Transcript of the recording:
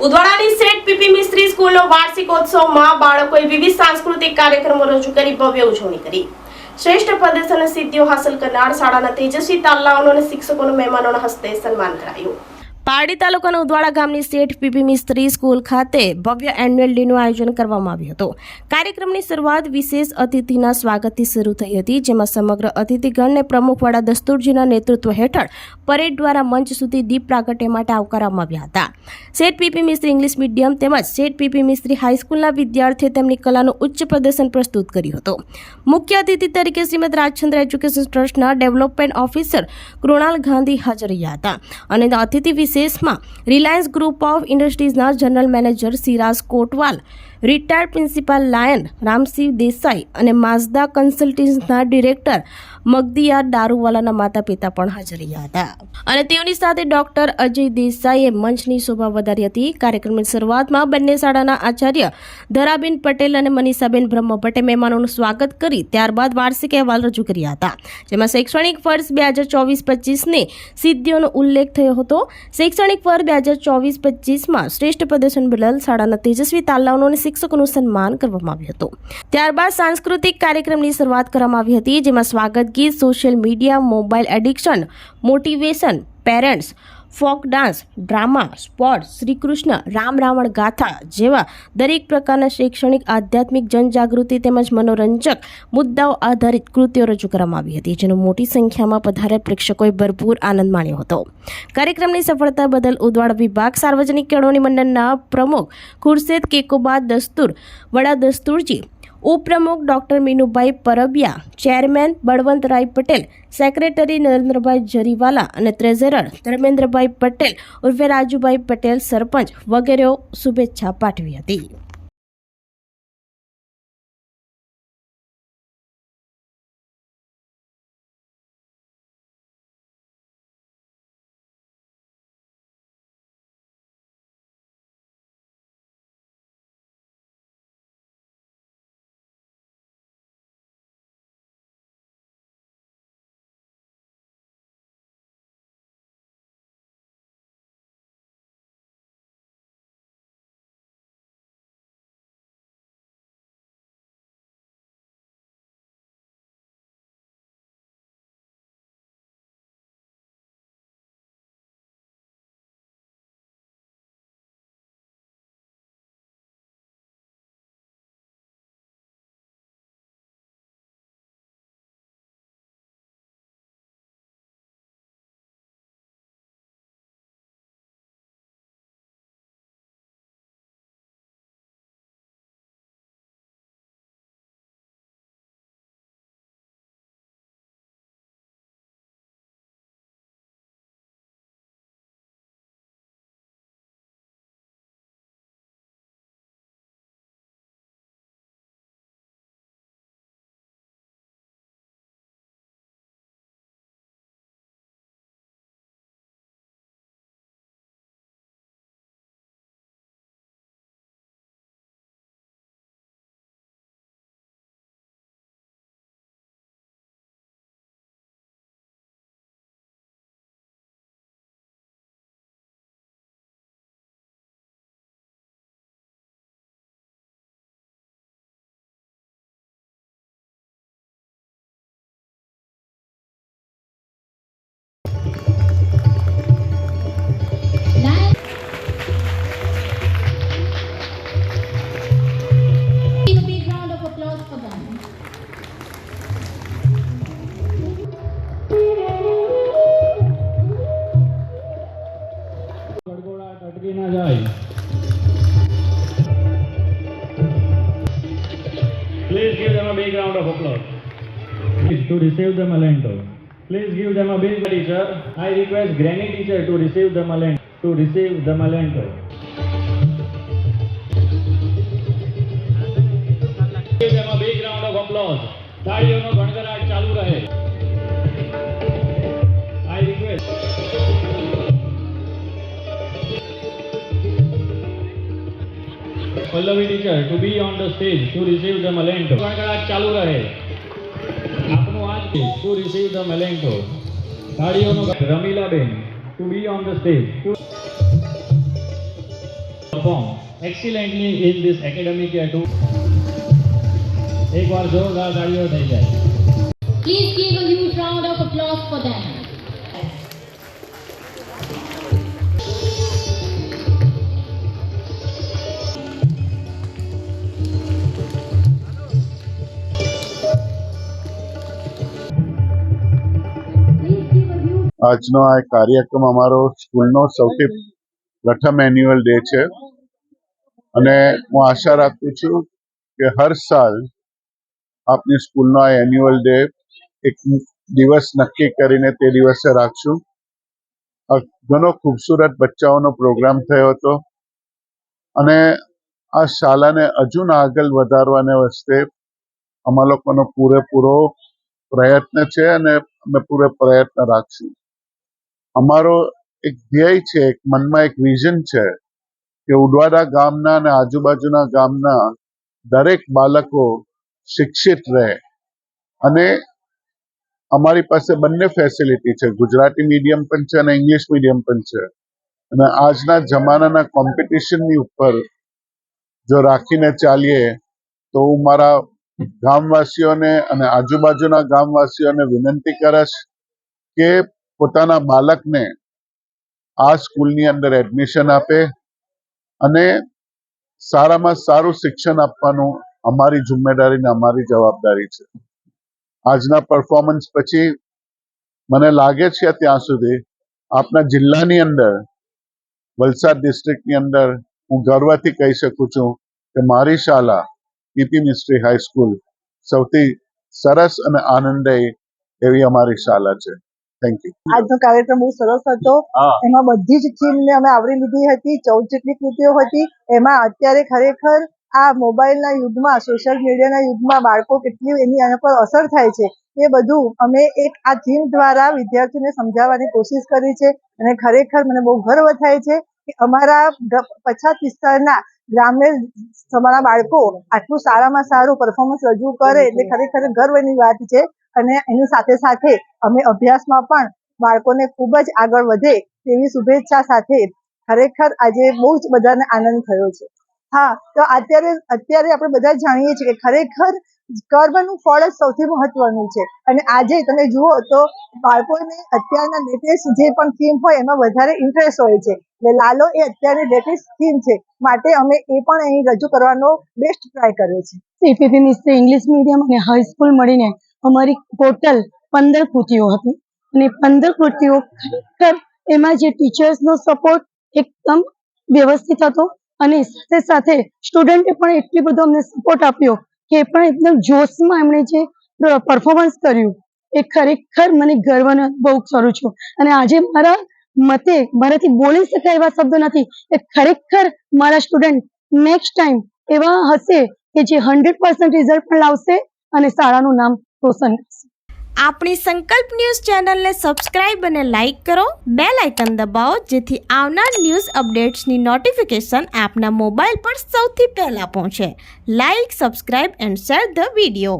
ઉદવાડાની સેઠ PP મિસ્ત્રી સ્કૂલનો વાર્ષિકોત્સવમાં બાળકોએ વિવિધ સાંસ્કૃતિક કાર્યક્રમો રજૂ કરી ભવ્ય ઉજવણી કરી. શ્રેષ્ઠ પ્રદર્શન અને સિદ્ધિઓ હાંસલ કરનાર શાળાના તેજસ્વી તાલાઓનો અને શિક્ષકોનું મહેમાનોના હસ્તે સન્માન કરાયું. પારડી તાલુકાના ઉદવાડા ગામની સેઠ પીપી મિસ્ત્રી સ્કૂલ ખાતે ભવ્ય એન્યુઅલ ડેનું આયોજન કરવામાં આવ્યું હતું. કાર્યક્રમની શરૂઆત વિશેષ અતિથિના સ્વાગતથી શરૂ થઈ હતી, જેમાં સમગ્ર અતિથિગણને પ્રમુખવાડા દસ્તુરજીના નેતૃત્વ હેઠળ પરેડ દ્વારા મંચ સુધી દીપ પ્રાગટ્ય માટે આવકારવામાં આવ્યા હતા. સેઠ પીપી મિસ્ત્રી ઇંગ્લિશ મીડિયમ તેમજ સેઠ પીપી મિસ્ત્રી હાઈસ્કૂલના વિદ્યાર્થીઓ તેમની કલાનું ઉચ્ચ પ્રદર્શન પ્રસ્તુત કર્યું હતું. મુખ્ય અતિથિ તરીકે શ્રીમદ રાજચંદ્ર એજ્યુકેશન ટ્રસ્ટના ડેવલપમેન્ટ ઓફિસર કૃણાલ ગાંધી હાજર રહ્યા હતા અને અતિથિ વિશેષમાં રિલાયન્સ ગ્રુપ ઓફ ઇન્ડસ્ટ્રીઝના general manager Siraj Kotwal, retired principal lion Ramsinh Desai અને માઝદા કન્સલ્ટન્સીના ડિરેક્ટર મગદિયાર દારૂવાલાના માતા પિતા પણ હાજર રહ્યા હતા અને તેઓની સાથે ડોક્ટર અજય દેસાઈએ મંચની શોભા વધારી હતી. કાર્યક્રમની શરૂઆતમાં બંને શાળાના આચાર્ય ધરાબેન પટેલ અને મનીષાબેન બ્રહ્મભટ્ટે મહેમાનોનું સ્વાગત કરી ત્યારબાદ વાર્ષિક અહેવાલ રજૂ કર્યા હતા, જેમાં શૈક્ષણિક વર્ષ 2024-25ની સિદ્ધિઓનો ઉલ્લેખ થયો હતો. શૈક્ષણિક વર્ષ 2024-25માં શ્રેષ્ઠ પ્રદર્શન બદલ શાળાના તેજસ્વી તાલાઓનો અને શિક્ષકોનું સન્માન કરવામાં આવ્યું હતું. ત્યારબાદ સાંસ્કૃતિક કાર્યક્રમની શરૂઆત કરવામાં આવી હતી, જેમાં સ્વાગત ગીત, social media, mobile addiction, motivation, parents, folk dance, drama, sports, Shri Krishna, Ram Ravan ગાથા જેવા દરેક પ્રકારના શૈક્ષણિક, આધ્યાત્મિક, જનજાગૃતિ તેમજ મનોરંજક મુદ્દાઓ આધારિત કૃતિઓ રજૂ કરવામાં આવી હતી, જેનો મોટી સંખ્યામાં પધારેલ પ્રેક્ષકોએ ભરપૂર આનંદ માણ્યો હતો. કાર્યક્રમની સફળતા બદલ ઉદવાડા વિભાગ સાર્વજનિક કેળવણી મંડળના પ્રમુખ ખુરશેદ કેકોબા દસ્તુર, વડા દસ્તુરજી, ઉપપ્રમુખ doctor Minubhai Parabia, chairman Balvantrai Patel, secretary Narendrabhai Jariwala અને ટ્રેઝરર ધર્મેન્દ્રભાઈ પટેલ ઉર્ફે રાજુભાઈ પટેલ સરપંચ વગેરેઓ શુભેચ્છા પાઠવી હતી. Please give them a big round of applause. To receive the Malento. Please give them a big teacher. I request Granny teacher to receive the Malento. To receive the Malento. Give them a big round of applause. તાળીઓનો ગણગણાટ ચાલુ રહે. I request. Pallavi teacher to be on the stage to receive the Malento. ગણગણાટ ચાલુ રહે. આપનું આજ to receive the Malento. તાળીઓનો Ramilaben to be on the stage. perform excellently in this academic year too. एक बार जोरदार तालियों दी जाए. Please give a huge round of applause for them. આજનો આ કાર્યક્રમ અમારો સ્કૂલનો સૌથી પ્રથમ એન્યુઅલ ડે છે અને હું આશા રાખું છું કે હર સાલ આપની સ્કૂલનો આ એન્યુઅલ ડે એક દિવસ નક્કી કરીને તે દિવસે રાખશું. ઘણો ખૂબસૂરત બચ્ચાઓનો પ્રોગ્રામ થયો હતો અને આ શાળાને હજુ આગળ વધારવાને વસ્તે અમારા લોકોનો પૂરેપૂરો પ્રયત્ન છે અને અમે પૂરો પ્રયત્ન રાખશું. અમારો એક ધ્યેય છે, એક મનમાં એક વિઝન છે કે ઉડવાડા ગામના અને આજુબાજુના ગામના દરેક બાળકો શિક્ષિત રહે અને અમારી પાસે બંને ફેસિલિટી છે, ગુજરાતી મીડિયમ પણ છે અને ઇંગ્લિશ મીડિયમ પણ છે અને આજના જમાનાના કોમ્પિટિશનની ઉપર જો રાખીને ચાલીએ તો હું મારા ગામવાસીઓને અને આજુબાજુના ગામવાસીઓને વિનંતી કરીશ કે પોતાના બાળકને આ સ્કૂલની અંદર એડમિશન આપે અને સારામાં સારું શિક્ષણ આપવાનું અમારી જિમ્મેદારી ને અમારી જવાબદારી છે. આજના પરફોર્મન્સ પછી મને લાગે છે ત્યાં સુધી આપના જિલ્લાની અંદર વલસાડ ડિસ્ટ્રિક્ટની અંદર હું ગર્વથી કહી શકું છું કે મારી શાળા પીપી મિસ્ત્રી હાઈસ્કૂલ સૌથી સરસ અને આનંદદાયી એવી અમારી શાળા છે. Thank you. આજનો કાર્યક્રમ બહુ સરસ હતો. એમાં બધી જ થીમને અમે આવરી લીધી હતી. 14 જેટલી કૃતિઓ હતી. એમાં અત્યારે ખરેખર આ મોબાઈલના યુગમાં, સોશિયલ મીડિયાના યુગમાં બાળકો કેટલી એની આના પર અસર થાય છે એ બધું અમે એક આ થીમ દ્વારા વિદ્યાર્થીઓને સમજાવવાની કોશિશ કરી છે અને ખરેખર મને બહુ ગર્વ થાય છે કે અમારા પછાત વિસ્તારના ગ્રામ્ય સમાજના બાળકો આટલું સારામાં સારું પરફોર્મન્સ રજૂ કરે એટલે ખરેખર ગર્વની વાત છે. અને એની સાથે સાથે અમે અભ્યાસમાં પણ બાળકોને ખૂબ જ આગળ વધે તેવી શુભેચ્છા સાથે ખરેખર આજે બહુ જ બધાને આનંદ થયો છે. હા, તો અત્યારે આપણે બધા જાણીએ છીએ કે ખરેખર કર્મનું ફળ જ સૌથી મહત્વનું છે અને આજે તમે જુઓ તો બાળકોને અત્યારના લેટેસ્ટ જે પણ થીમ હોય એમાં વધારે ઇન્ટરેસ્ટ હોય છે. એટલે લાલો એ અત્યારની લેટેસ્ટ થીમ છે માટે અમે એ પણ અહીં રજૂ કરવાનો બેસ્ટ ટ્રાય કર્યો છે. પીપી મિસ્ત્રી ઇંગ્લિશ મીડિયમ અને હાઈસ્કૂલ મળીને અમારી ટોટલ 15 કૃતિઓ હતી અને 15 કૃતિઓ ખરેખર એમાં જે ટીચર્સનો સપોર્ટ એકદમ વ્યવસ્થિત હતો અને સાથે સાથે સ્ટુડન્ટે પણ એટલી બધો અમને સપોર્ટ આપ્યો કે એ પણ એકદમ જોશમાં એમણે જે પરફોર્મન્સ કર્યું એ ખરેખર મને ગર્વનો બહુ કરું છું. અને આજે મારા મતે મારાથી બોલી શકાય એવા શબ્દો નથી કે ખરેખર મારા સ્ટુડન્ટ નેક્સ્ટ ટાઈમ એવા હશે કે જે 100% રિઝલ્ટ પણ લાવશે અને શાળાનું નામ રોશન કરશે. આપણી સંકલ્પ ન્યૂઝ ચેનલને સબસ્ક્રાઇબ અને લાઇક કરો, બેલ આઇકન દબાવો જેથી આવનાર ન્યૂઝ અપડેટ્સની નોટિફિકેશન આપના મોબાઈલ પર સૌથી પહેલા પહોંચે. Like, subscribe and share the video.